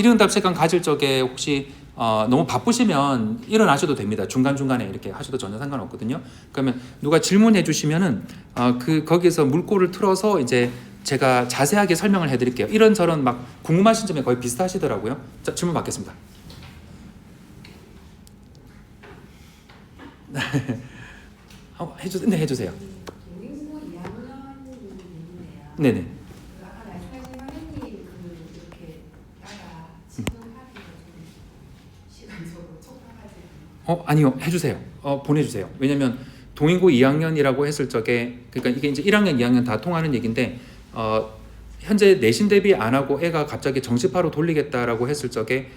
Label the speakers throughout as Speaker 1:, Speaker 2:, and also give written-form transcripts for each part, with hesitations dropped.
Speaker 1: 질의응답 시간 가질 적에 혹시 너무 바쁘시면 일어나셔도 됩니다. 중간중간에 이렇게 하셔도 전혀 상관없거든요. 그러면 누가 질문해 주시면은 거기서 물꼬를 틀어서 이제 제가 자세하게 설명을 해드릴게요. 이런저런 막 궁금하신 점에 거의 비슷하시더라고요. 자, 질문 받겠습니다. 해주세요.
Speaker 2: 동인고 2학년이네요.
Speaker 1: 네네.
Speaker 2: 아까 말씀하신 선생님 이렇게 따라 질문하기가 좀 시간적으로 촉박하지.
Speaker 1: 아니요. 해주세요. 보내주세요. 왜냐면 동인고 2학년이라고 했을 적에, 그러니까 이게 이제 1학년, 2학년 다 통하는 얘기인데, 현재 내신 대비 안 하고 애가 갑자기 정시파로 돌리겠다라고 했을 적에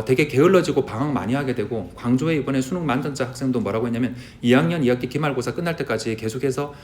Speaker 1: 되게 게을러지고 방학 많이 하게 되고, 광주에 이번에 수능 만점자 학생도 뭐라고 했냐면 2학년 2학기 기말고사 끝날 때까지 계속해서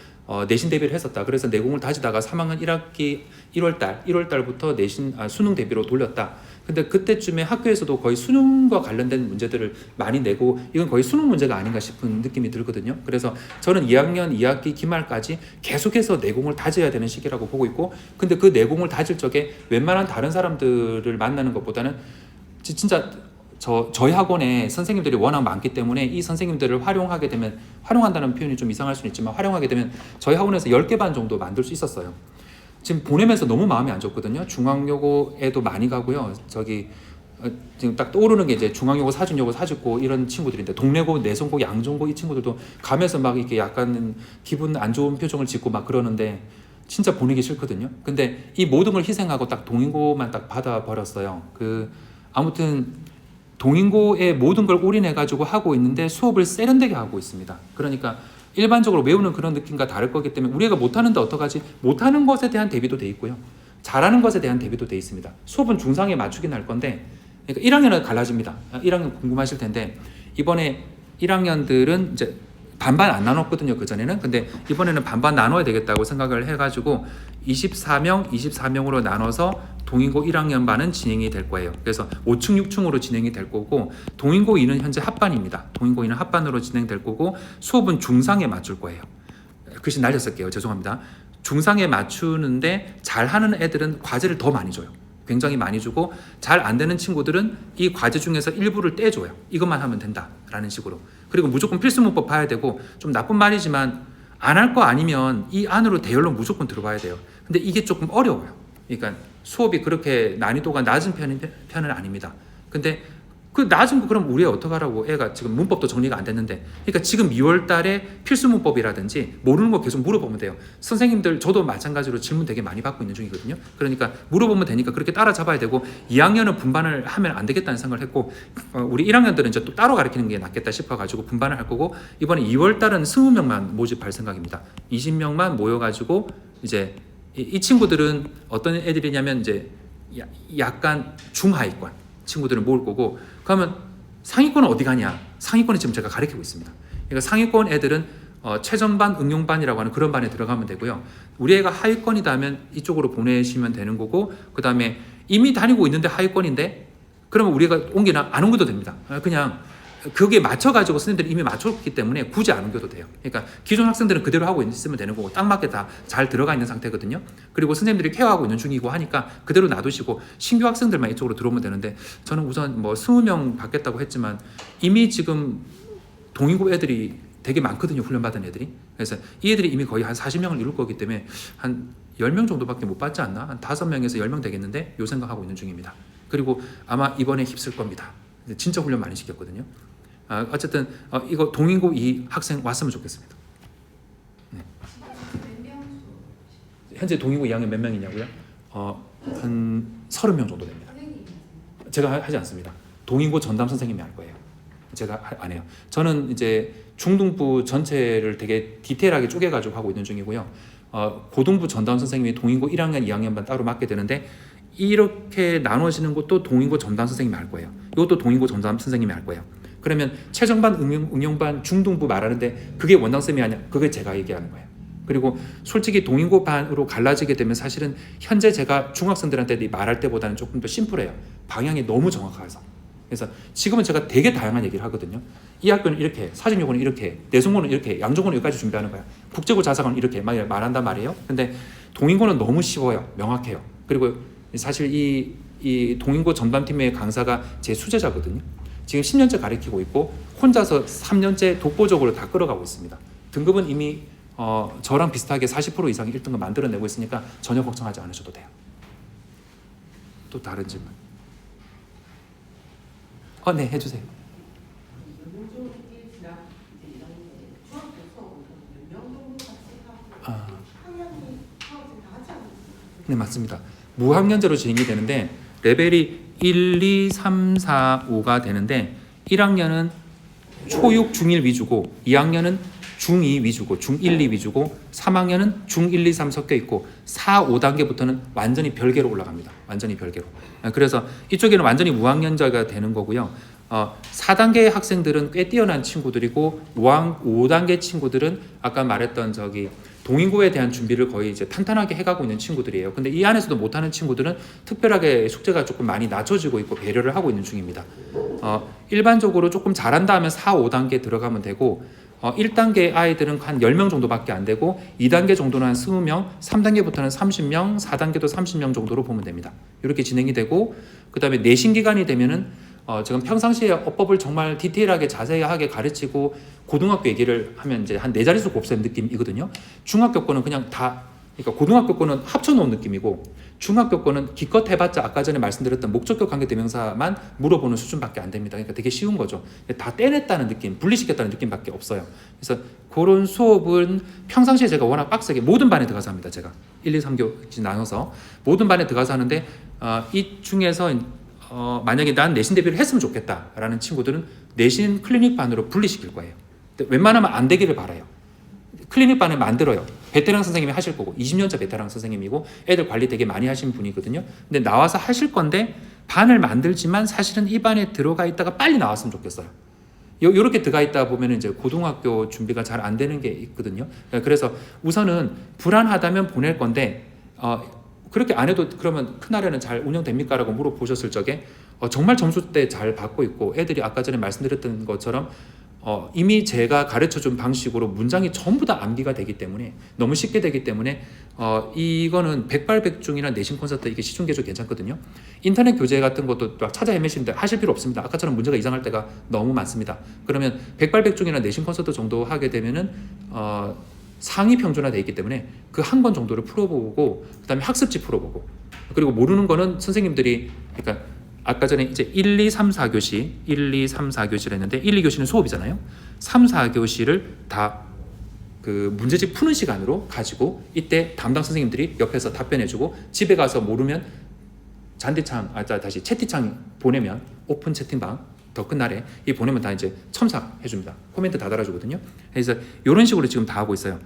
Speaker 1: 내신 대비를 했었다. 그래서 내공을 다지다가 3학년 1학기 1월달부터 수능 대비로 돌렸다. 근데 그때쯤에 학교에서도 거의 수능과 관련된 문제들을 많이 내고, 이건 거의 수능 문제가 아닌가 싶은 느낌이 들거든요. 그래서 저는 2학년 2학기 기말까지 계속해서 내공을 다져야 되는 시기라고 보고 있고, 근데 그 내공을 다질 적에 웬만한 다른 사람들을 만나는 것보다는 진짜 저희 학원에 선생님들이 워낙 많기 때문에 이 선생님들을 활용한다는 표현이 좀 이상할 수는 있지만, 활용하게 되면 저희 학원에서 10개 반 정도 만들 수 있었어요. 지금 보내면서 너무 마음이 안 좋거든요. 중앙여고에도 많이 가고요. 지금 딱 떠오르는 게 이제 중앙여고, 사준여고, 사직고 이런 친구들인데, 동래고, 내성고, 양정고 이 친구들도 가면서 막 이렇게 약간 기분 안 좋은 표정을 짓고 막 그러는데 진짜 보내기 싫거든요. 근데 이 모든 걸 희생하고 딱 동인고만 딱 받아버렸어요. 아무튼 동인고의 모든 걸 올인해가지고 하고 있는데 수업을 세련되게 하고 있습니다. 그러니까 일반적으로 외우는 그런 느낌과 다를 거기 때문에 우리가 못하는데 어떡하지? 못하는 것에 대한 대비도 돼 있고요. 잘하는 것에 대한 대비도 돼 있습니다. 수업은 중상에 맞추긴 할 건데, 그러니까 1학년은 갈라집니다. 1학년 궁금하실 텐데, 이번에 1학년들은 이제 반반 안 나눴거든요, 그전에는. 근데 이번에는 반반 나눠야 되겠다고 생각을 해가지고 24명으로 나눠서 동인고 1학년 반은 진행이 될 거예요. 그래서 5층, 6층으로 진행이 될 거고, 동인고 2는 현재 합반입니다. 동인고 2는 합반으로 진행될 거고, 수업은 중상에 맞출 거예요. 글씨 날렸을게요. 죄송합니다. 중상에 맞추는데 잘하는 애들은 과제를 더 많이 줘요. 굉장히 많이 주고, 잘 안 되는 친구들은 이 과제 중에서 일부를 떼줘요. 이것만 하면 된다라는 식으로. 그리고 무조건 필수문법 봐야 되고, 좀 나쁜 말이지만 안 할 거 아니면 이 안으로 대열로 무조건 들어가야 돼요. 근데 이게 조금 어려워요. 그러니까 수업이 그렇게 난이도가 낮은 편은 아닙니다. 근데 그 낮은 거 그럼 우리 어떡하라고. 애가 지금 문법도 정리가 안 됐는데. 그러니까 지금 2월 달에 필수 문법이라든지 모르는 거 계속 물어보면 돼요. 선생님들, 저도 마찬가지로 질문 되게 많이 받고 있는 중이거든요. 그러니까 물어보면 되니까 그렇게 따라잡아야 되고, 2학년은 분반을 하면 안 되겠다는 생각을 했고, 우리 1학년들은 이제 또 따로 가르치는 게 낫겠다 싶어가지고 분반을 할 거고, 이번에 2월 달은 20명만 모집할 생각입니다. 20명만 모여가지고 이제 이 친구들은 어떤 애들이냐면 이제 약간 중하위권 친구들을 모을 거고, 그러면 상위권은 어디 가냐? 상위권은 지금 제가 가르치고 있습니다. 그러니까 상위권 애들은 최전반, 응용반이라고 하는 그런 반에 들어가면 되고요. 우리 애가 하위권이다 하면 이쪽으로 보내시면 되는 거고, 그 다음에 이미 다니고 있는데 하위권인데, 그러면 우리가 옮기나 안 옮겨도 됩니다. 그냥 거기에 맞춰가지고 선생님들이 이미 맞췄기 때문에 굳이 안 옮겨도 돼요. 그러니까 기존 학생들은 그대로 하고 있으면 되는 거고, 딱 맞게 다 잘 들어가 있는 상태거든요. 그리고 선생님들이 케어하고 있는 중이고 하니까 그대로 놔두시고 신규 학생들만 이쪽으로 들어오면 되는데, 저는 우선 20명 받겠다고 했지만 이미 지금 동인고 애들이 되게 많거든요. 훈련받은 애들이. 그래서 이 애들이 이미 거의 한 40명을 이룰 거기 때문에 한 10명 정도밖에 못 받지 않나? 한 5명에서 10명 되겠는데 요 생각하고 있는 중입니다. 그리고 아마 이번에 힘쓸 겁니다. 진짜 훈련 많이 시켰거든요. 어쨌든 이거 동인고 2 학생 왔으면 좋겠습니다. 네. 현재 동인고 2학년 몇 명이냐고요? 한 30명 정도 됩니다. 제가 하지 않습니다. 동인고 전담 선생님이 할 거예요. 제가 안 해요. 저는 이제 중등부 전체를 되게 디테일하게 쪼개가지고 하고 있는 중이고요. 고등부 전담 선생님이 동인고 1학년, 2학년반 따로 맡게 되는데, 이렇게 나눠지는 것도 동인고 전담 선생님이 할 거예요. 이것도 동인고 전담 선생님이 할 거예요. 그러면 최전반, 응용반, 중등부 말하는데 그게 원장쌤이 아니야. 그게 제가 얘기하는 거예요. 그리고 솔직히 동인고 반으로 갈라지게 되면 사실은 현재 제가 중학생들한테 말할 때보다는 조금 더 심플해요. 방향이 너무 정확해서. 그래서 지금은 제가 되게 다양한 얘기를 하거든요. 이 학교는 이렇게, 사진요고는 이렇게, 내성고는 이렇게, 양정고는 여기까지 준비하는 거야. 국제고 자사고는 이렇게 말한단 말이에요. 근데 동인고는 너무 쉬워요. 명확해요. 그리고 사실 이 이 동인고 전담팀의 강사가 제 수제자거든요. 지금 10년째 가르치고 있고 혼자서 3년째 독보적으로 다 끌어가고 있습니다. 등급은 이미 저랑 비슷하게 40% 이상 1등급 만들어내고 있으니까 전혀 걱정하지 않으셔도 돼요. 또 다른 질문. 네, 해주세요. 네, 맞습니다. 무학년제로 진행이 되는데 레벨이 1, 2, 3, 4, 5가 되는데 1학년은 초6, 중1 위주고 2학년은 중2 위주고 중1, 2 위주고 3학년은 중1, 2, 3 섞여 있고 4, 5단계부터는 완전히 별개로 올라갑니다. 완전히 별개로. 그래서 이쪽에는 완전히 무학년제가 되는 거고요. 4단계 학생들은 꽤 뛰어난 친구들이고 5단계 친구들은 아까 말했던 동인고에 대한 준비를 거의 이제 탄탄하게 해가고 있는 친구들이에요. 근데 이 안에서도 못하는 친구들은 특별하게 숙제가 조금 많이 낮춰지고 있고 배려를 하고 있는 중입니다. 일반적으로 조금 잘한다 하면 4, 5단계 들어가면 되고 1단계 아이들은 한 10명 정도밖에 안 되고 2단계 정도는 한 20명, 3단계부터는 30명, 4단계도 30명 정도로 보면 됩니다. 이렇게 진행이 되고 그 다음에 내신 기간이 되면은 지금 평상시에 어법을 정말 디테일하게 자세하게 가르치고 고등학교 얘기를 하면 이제 한 4자릿수 곱셈 느낌이거든요. 중학교 거는 그냥 그러니까 고등학교 거는 합쳐놓은 느낌이고 중학교 거는 기껏 해봤자 아까 전에 말씀드렸던 목적격 관계 대명사만 물어보는 수준밖에 안 됩니다. 그러니까 되게 쉬운 거죠. 다 떼냈다는 느낌, 분리시켰다는 느낌밖에 없어요. 그래서 그런 수업은 평상시에 제가 워낙 빡세게 모든 반에 들어가서 합니다. 제가 1, 2, 3교시 나눠서 모든 반에 들어가서 하는데 이 중에서 만약에 난 내신 대비를 했으면 좋겠다라는 친구들은 내신 클리닉 반으로 분리시킬 거예요. 웬만하면 안 되기를 바라요. 클리닉 반을 만들어요. 베테랑 선생님이 하실 거고 20년차 베테랑 선생님이고 애들 관리 되게 많이 하신 분이거든요. 근데 나와서 하실 건데 반을 만들지만 사실은 이 반에 들어가 있다가 빨리 나왔으면 좋겠어요. 요렇게 들어가 있다 보면 이제 고등학교 준비가 잘 안 되는 게 있거든요. 그래서 우선은 불안하다면 보낼 건데 그렇게 안 해도 그러면 큰아래는 잘 운영됩니까? 라고 물어보셨을 적에 정말 점수 때 잘 받고 있고 애들이 아까 전에 말씀드렸던 것처럼 이미 제가 가르쳐준 방식으로 문장이 전부 다 암기가 되기 때문에 너무 쉽게 되기 때문에 이거는 백발백중이나 내신 콘서트 이게 시중계조 괜찮거든요. 인터넷 교재 같은 것도 막 찾아 헤매시는데 하실 필요 없습니다. 아까처럼 문제가 이상할 때가 너무 많습니다. 그러면 백발백중이나 내신 콘서트 정도 하게 되면은 상위 평준화되어 있기 때문에 그 한 권 정도를 풀어보고 그다음에 학습지 풀어보고 그리고 모르는 거는 선생님들이 그러니까 아까 전에 이제 1, 2, 3, 4교시 1, 2, 3, 4교시를 했는데 1, 2교시는 수업이잖아요. 3, 4교시를 다 그 문제집 푸는 시간으로 가지고 이때 담당 선생님들이 옆에서 답변해주고 집에 가서 모르면 다시 채팅창 보내면 오픈 채팅방 더 끝날에 이 보내면 다 이제 첨삭해줍니다. 코멘트 다 달아주거든요. 그래서 이런 식으로 지금 다 하고 있어요.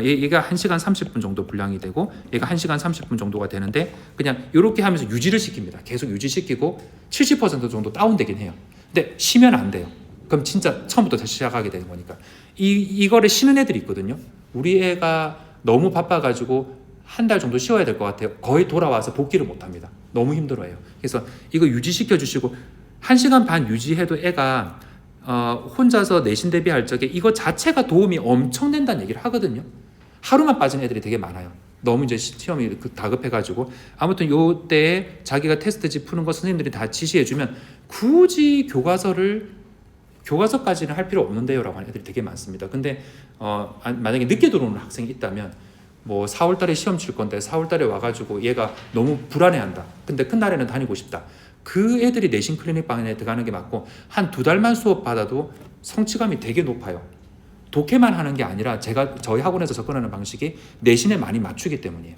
Speaker 1: 얘가 1시간 30분 정도 분량이 되고 얘가 1시간 30분 정도가 되는데 그냥 이렇게 하면서 유지를 시킵니다. 계속 유지시키고 70% 정도 다운되긴 해요. 근데 쉬면 안 돼요. 그럼 진짜 처음부터 다시 시작하게 되는 거니까 이거를 쉬는 애들이 있거든요. 우리 애가 너무 바빠가지고 한 달 정도 쉬어야 될 것 같아요. 거의 돌아와서 복귀를 못합니다. 너무 힘들어해요. 그래서 이거 유지시켜 주시고 1시간 반 유지해도 애가 혼자서 내신 대비할 적에 이거 자체가 도움이 엄청 된다는 얘기를 하거든요. 하루만 빠진 애들이 되게 많아요. 너무 이제 시험이 다급해가지고 아무튼 요때 자기가 테스트지 푸는 거 선생님들이 다 지시해주면 굳이 교과서까지는 할 필요 없는데요 라고 하는 애들이 되게 많습니다. 근데 만약에 늦게 들어오는 학생이 있다면 뭐 4월달에 시험 칠 건데 4월달에 와가지고 얘가 너무 불안해한다. 근데 큰날에는 다니고 싶다. 그 애들이 내신 클리닉 방에 들어가는 게 맞고 한 2달만 수업 받아도 성취감이 되게 높아요. 독해만 하는 게 아니라 저희 학원에서 접근하는 방식이 내신에 많이 맞추기 때문이에요.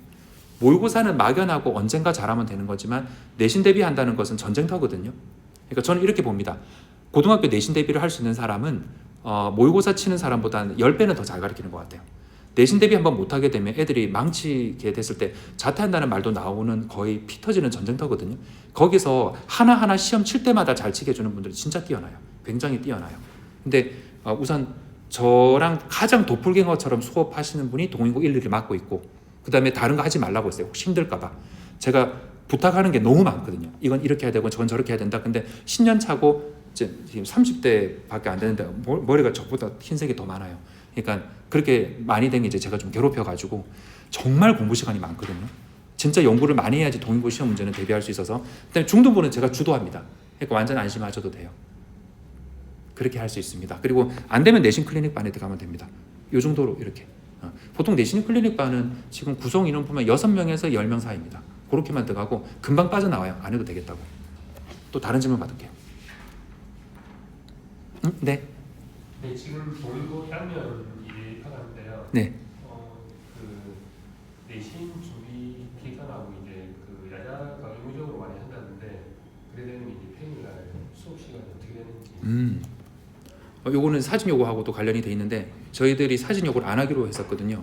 Speaker 1: 모의고사는 막연하고 언젠가 잘하면 되는 거지만 내신 대비한다는 것은 전쟁터거든요. 그러니까 저는 이렇게 봅니다. 고등학교 내신 대비를 할 수 있는 사람은 모의고사 치는 사람보다는 10배는 더 잘 가르치는 것 같아요. 내신 대비 한번 못하게 되면 애들이 망치게 됐을 때 자퇴한다는 말도 나오는 거의 피 터지는 전쟁터거든요. 거기서 하나하나 시험 칠 때마다 잘 치게 해주는 분들이 진짜 뛰어나요. 굉장히 뛰어나요. 근데 우선 저랑 가장 도플갱어처럼 수업하시는 분이 동인고 1, 2를 맡고 있고 그 다음에 다른 거 하지 말라고 했어요. 혹시 힘들까 봐. 제가 부탁하는 게 너무 많거든요. 이건 이렇게 해야 되고 저건 저렇게 해야 된다. 근데 10년 차고 이제 지금 30대밖에 안 되는데 머리가 저보다 흰색이 더 많아요. 그러니까 그렇게 많이 된 게 이제 제가 좀 괴롭혀가지고 정말 공부 시간이 많거든요. 진짜 연구를 많이 해야지 동인고 시험 문제는 대비할 수 있어서. 그다음에 중등부는 제가 주도합니다. 그러니까 완전 안심하셔도 돼요. 그렇게 할 수 있습니다. 그리고 안 되면 내신 클리닉 반에 들어가면 됩니다. 이 정도로 이렇게. 보통 내신 클리닉 반은 지금 구성 인원 보면 6명에서 10명 사이입니다. 그렇게만 들어가고 금방 빠져나와요. 안 해도 되겠다고. 또 다른 질문 받을게요. 네.
Speaker 3: 네, 지금 동인고 1학년 입학하는데요.
Speaker 1: 네.
Speaker 3: 그 내신 준비 기간하고 이제 그 야자가 의무적으로 많이 한다는데 그래 되면 이제 평일날 수업 시간이 어떻게 되는지.
Speaker 1: 요거는 사진 요구하고도 관련이 돼 있는데 저희들이 사진 요구를 안 하기로 했었거든요.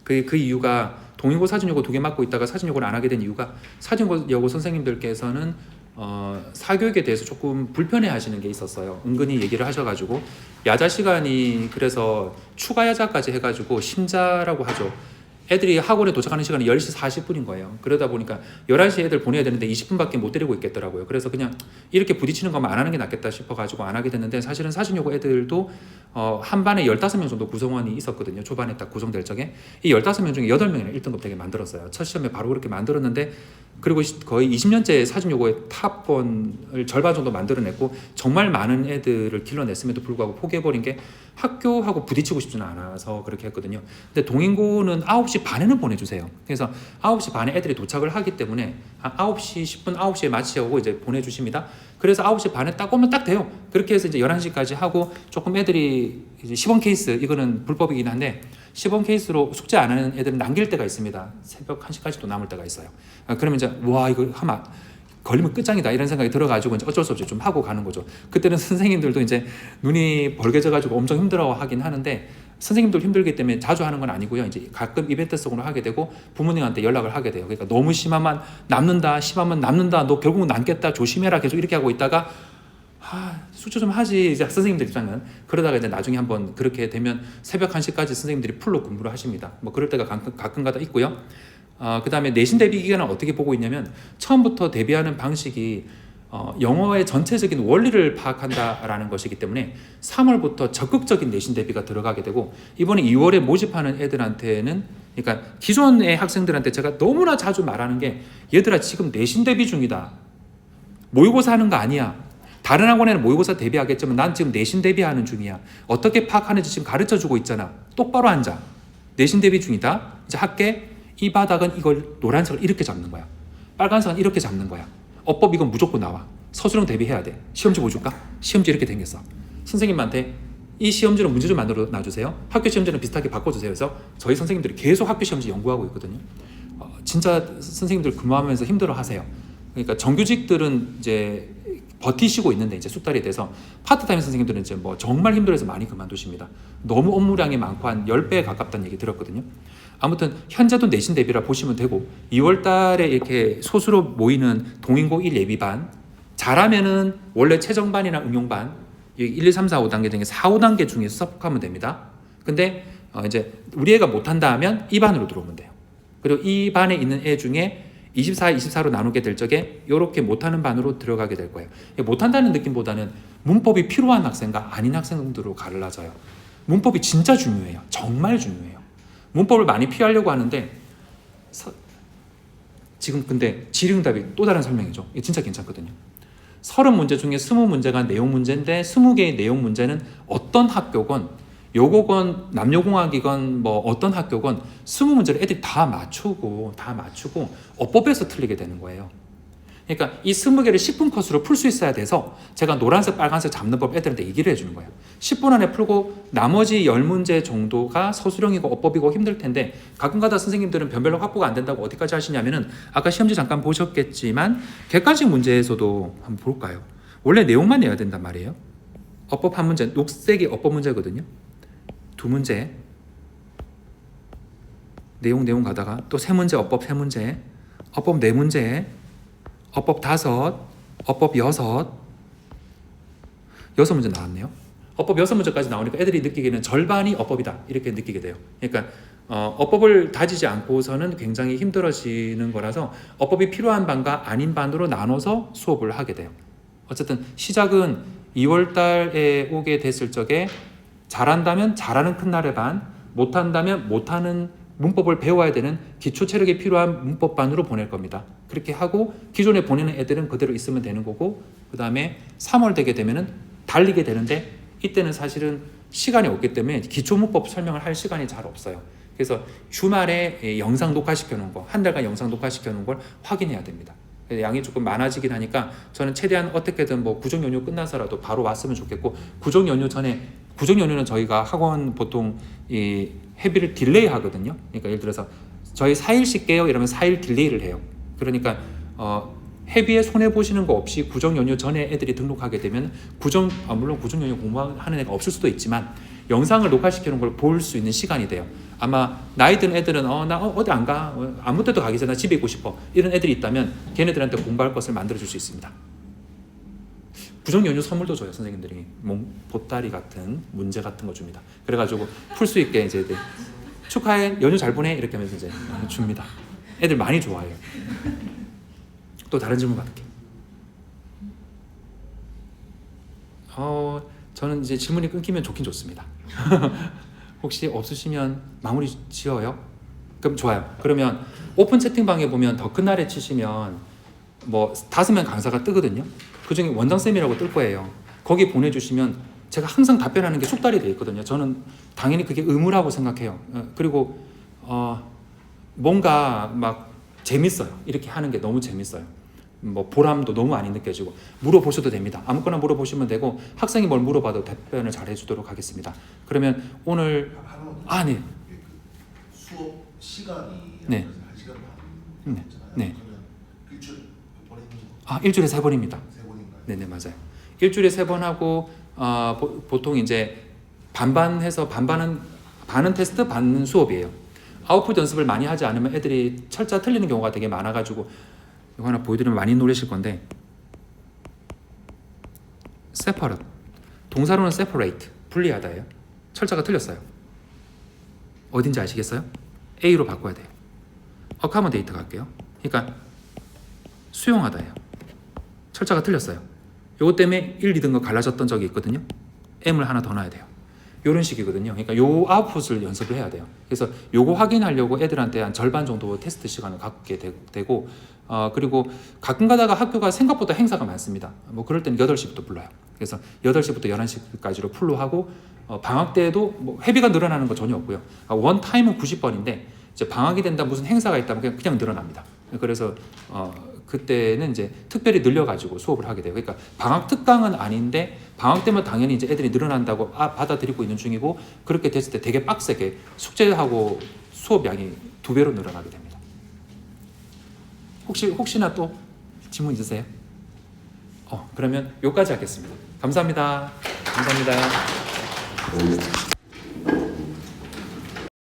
Speaker 1: 그 이유가 동인고 사진 요구 2개 맡고 있다가 사진 요구를 안 하게 된 이유가 사진 요구 선생님들께서는 사교육에 대해서 조금 불편해 하시는 게 있었어요. 은근히 얘기를 하셔가지고 야자 시간이 그래서 추가 야자까지 해가지고 심자라고 하죠. 애들이 학원에 도착하는 시간이 10시 40분인 거예요. 그러다 보니까 11시에 애들 보내야 되는데 20분밖에 못 데리고 있겠더라고요. 그래서 그냥 이렇게 부딪히는 것만 안 하는 게 낫겠다 싶어가지고 안 하게 됐는데 사실은 사진 요구 애들도 한 반에 15명 정도 구성원이 있었거든요. 초반에 딱 구성될 적에. 이 15명 중에 8명이나 1등급 되게 만들었어요. 첫 시험에 바로 그렇게 만들었는데 그리고 거의 20년째 사진 요구의 탑권을 절반 정도 만들어냈고 정말 많은 애들을 길러냈음에도 불구하고 포기해버린 게 학교하고 부딪히고 싶지는 않아서 그렇게 했거든요. 근데 동인고는 9시 반에는 보내주세요. 그래서 9시 반에 애들이 도착을 하기 때문에 9시 10분 9시에 마치고 이제 보내주십니다. 그래서 9시 반에 딱 오면 딱 돼요. 그렇게 해서 이제 11시까지 하고 조금 애들이 이제 시범 케이스 이거는 불법이긴 한데 시범 케이스로 숙제 안 하는 애들은 남길 때가 있습니다. 새벽 1시까지도 남을 때가 있어요. 그러면 이제 와 이거 하면 걸리면 끝장이다 이런 생각이 들어가지고 이제 어쩔 수 없이 좀 하고 가는 거죠. 그때는 선생님들도 이제 눈이 벌게져가지고 엄청 힘들어하긴 하는데 선생님들 힘들기 때문에 자주 하는 건 아니고요. 이제 가끔 이벤트성으로 하게 되고 부모님한테 연락을 하게 돼요. 그러니까 너무 심하면 남는다, 심하면 남는다, 너 결국은 남겠다, 조심해라 계속 이렇게 하고 있다가 숙제 좀 하지 이제 선생님들 입장은. 그러다가 이제 나중에 한번 그렇게 되면 새벽 1시까지 선생님들이 풀로 근무를 하십니다. 뭐 그럴 때가 가끔가다 있고요. 그 다음에 내신 대비 기간은 어떻게 보고 있냐면 처음부터 대비하는 방식이 영어의 전체적인 원리를 파악한다라는 것이기 때문에 3월부터 적극적인 내신 대비가 들어가게 되고 이번에 2월에 모집하는 애들한테는 그러니까 기존의 학생들한테 제가 너무나 자주 말하는 게 얘들아 지금 내신 대비 중이다. 모의고사 하는 거 아니야. 다른 학원에는 모의고사 대비하겠지만 난 지금 내신 대비하는 중이야. 어떻게 파악하는지 지금 가르쳐주고 있잖아. 똑바로 앉아. 내신 대비 중이다. 이제 할게. 이 바닥은 이걸 노란색을 이렇게 잡는 거야. 빨간색은 이렇게 잡는 거야. 어법 이건 무조건 나와. 서술형 대비해야 돼. 시험지 보여줄까? 시험지 이렇게 생겼어. 선생님한테 이 시험지는 문제 좀 만들어 놔주세요. 학교 시험지는 비슷하게 바꿔주세요. 그래서 저희 선생님들이 계속 학교 시험지 연구하고 있거든요. 진짜 선생님들 근무하면서 힘들어하세요. 그러니까 정규직들은 이제 버티시고 있는데 이제 숙달이 돼서 파트타임 선생님들은 이제 뭐 정말 힘들어서 많이 그만두십니다. 너무 업무량이 많고 한 10배에 가깝다는 얘기 들었거든요. 아무튼 현재도 내신 대비라 보시면 되고 2월 달에 이렇게 소수로 모이는 동인고 1 예비반 잘하면은 원래 최정반이나 응용반 1, 2, 3, 4, 5단계 중에 4, 5단계 중에서 합격하면 됩니다. 근데 이제 우리 애가 못한다 하면 이 반으로 들어오면 돼요. 그리고 이 반에 있는 애 중에 24, 24로 나누게 될 적에 이렇게 못하는 반으로 들어가게 될 거예요. 못한다는 느낌보다는 문법이 필요한 학생과 아닌 학생들로 갈라져요. 문법이 진짜 중요해요. 정말 중요해요. 문법을 많이 피하려고 하는데 지금 근데 질의응답이 또 다른 설명이죠. 이게 진짜 괜찮거든요. 30문제 중에 20문제가 내용 문제인데 20개의 내용 문제는 어떤 학교건 요거건 남녀공학이건 뭐 어떤 학교건 20문제를 애들이 다 맞추고 어법에서 틀리게 되는 거예요. 그러니까 이 20개를 10분 코스로 풀 수 있어야 돼서 제가 노란색 빨간색 잡는 법 애들한테 얘기를 해주는 거예요. 10분 안에 풀고 나머지 10문제 정도가 서술형이고 어법이고 힘들 텐데 가끔가다 선생님들은 변별력 확보가 안 된다고 어디까지 하시냐면은 아까 시험지 잠깐 보셨겠지만 객관식 문제에서도 한번 볼까요? 원래 내용만 내야 된단 말이에요. 어법 한 문제, 녹색이 어법 문제거든요. 2문제 내용 가다가 또 3문제 어법 3문제 어법 4문제 어법 5 어법 6문제 나왔네요. 어법 6문제까지 나오니까 애들이 느끼기에는 절반이 어법이다 이렇게 느끼게 돼요. 그러니까 어법을 다지지 않고서는 굉장히 힘들어지는 거라서 어법이 필요한 반과 아닌 반으로 나눠서 수업을 하게 돼요. 어쨌든 시작은 2월 달에 오게 됐을 적에 잘한다면 잘하는 큰날의 반, 못한다면 못하는 문법을 배워야 되는 기초 체력이 필요한 문법반으로 보낼 겁니다. 그렇게 하고 기존에 보내는 애들은 그대로 있으면 되는 거고, 그 다음에 3월 되게 되면은 달리게 되는데, 이때는 사실은 시간이 없기 때문에 기초 문법 설명을 할 시간이 잘 없어요. 그래서 주말에 영상 녹화시켜 놓은 거, 한 달간 영상 녹화시켜 놓은 걸 확인해야 됩니다. 양이 조금 많아지긴 하니까 저는 최대한 어떻게든 뭐 구정 연휴 끝나서라도 바로 왔으면 좋겠고, 구정 연휴는 저희가 학원 보통 이 회비를 딜레이 하거든요. 그러니까 예를 들어서 저희 4일씩 깨요 이러면 4일 딜레이를 해요. 그러니까 회비에 손해 보시는 거 없이 구정 연휴 전에 애들이 등록하게 되면 물론 구정 연휴 공부하는 애가 없을 수도 있지만 영상을 녹화시키는 걸 볼 수 있는 시간이 돼요. 아마 나이 든 애들은 나 어디 안 가, 아무 데도 가기 전에 나 집에 있고 싶어, 이런 애들이 있다면 걔네들한테 공부할 것을 만들어 줄 수 있습니다. 구정 연휴 선물도 줘요. 선생님들이 보따리 같은 문제 같은 거 줍니다. 그래가지고 풀 수 있게 이제 축하해, 연휴 잘 보내, 이렇게 하면서 이제 줍니다. 애들 많이 좋아해요. 또 다른 질문 받을게요. 저는 이제 질문이 끊기면 좋긴 좋습니다. 혹시 없으시면 마무리 지어요? 그럼 좋아요. 그러면 오픈 채팅방에 보면 더 큰 날에 치시면 뭐 5명 강사가 뜨거든요. 그중에 원장쌤이라고 뜰 거예요. 거기 보내주시면 제가 항상 답변하는 게 숙달이 돼 있거든요. 저는 당연히 그게 의무라고 생각해요. 그리고 뭔가 막 재밌어요. 이렇게 하는 게 너무 재밌어요. 뭐 보람도 너무 많이 느껴지고, 물어보셔도 됩니다. 아무거나 물어보시면 되고, 학생이 뭘 물어봐도 답변을 잘 해주도록 하겠습니다. 그러면 오늘 네.
Speaker 4: 수업 시간이
Speaker 1: 네.
Speaker 4: 1시간
Speaker 1: 네.
Speaker 4: 반
Speaker 1: 네.
Speaker 4: 그러면 일주일에 몇 번 있는 거?
Speaker 1: 일주일에 3번입니다.
Speaker 4: 3번인가요?
Speaker 1: 네네, 맞아요. 일주일에 3번 하고 보통 이제 반반해서 반은 테스트, 반은 수업이에요. 아웃풋 연습을 많이 하지 않으면 애들이 철자 틀리는 경우가 되게 많아가지고, 이거 하나 보여드리면 많이 놀라실 건데, separate, 동사로는 separate, 분리하다예요. 철자가 틀렸어요. 어딘지 아시겠어요? A로 바꿔야 돼요. accommodate 갈게요. 그러니까 수용하다예요. 철자가 틀렸어요. 요것 때문에 1, 2등급 갈라졌던 적이 있거든요. M을 하나 더 넣어야 돼요. 이런 식이거든요. 그러니까 요 아웃풋을 연습을 해야 돼요. 그래서 요거 확인하려고 애들한테 한 절반 정도 테스트 시간을 갖게 되고, 그리고 가끔 가다가 학교가 생각보다 행사가 많습니다. 뭐 그럴 때는 8시부터 불러요. 그래서 8시부터 11시까지로 풀로 하고, 방학 때에도 뭐 회비가 늘어나는 거 전혀 없고요. 원타임은 90번인데 이제 방학이 된다, 무슨 행사가 있다면 그냥 늘어납니다. 그래서 그때는 이제 특별히 늘려가지고 수업을 하게 돼요. 그러니까 방학 특강은 아닌데 방학 때면 당연히 이제 애들이 늘어난다고 받아들이고 있는 중이고, 그렇게 됐을 때 되게 빡세게 숙제하고 수업 양이 2배로 늘어나게 됩니다. 혹시나 또 질문 있으세요? 그러면 여기까지 하겠습니다. 감사합니다. 감사합니다.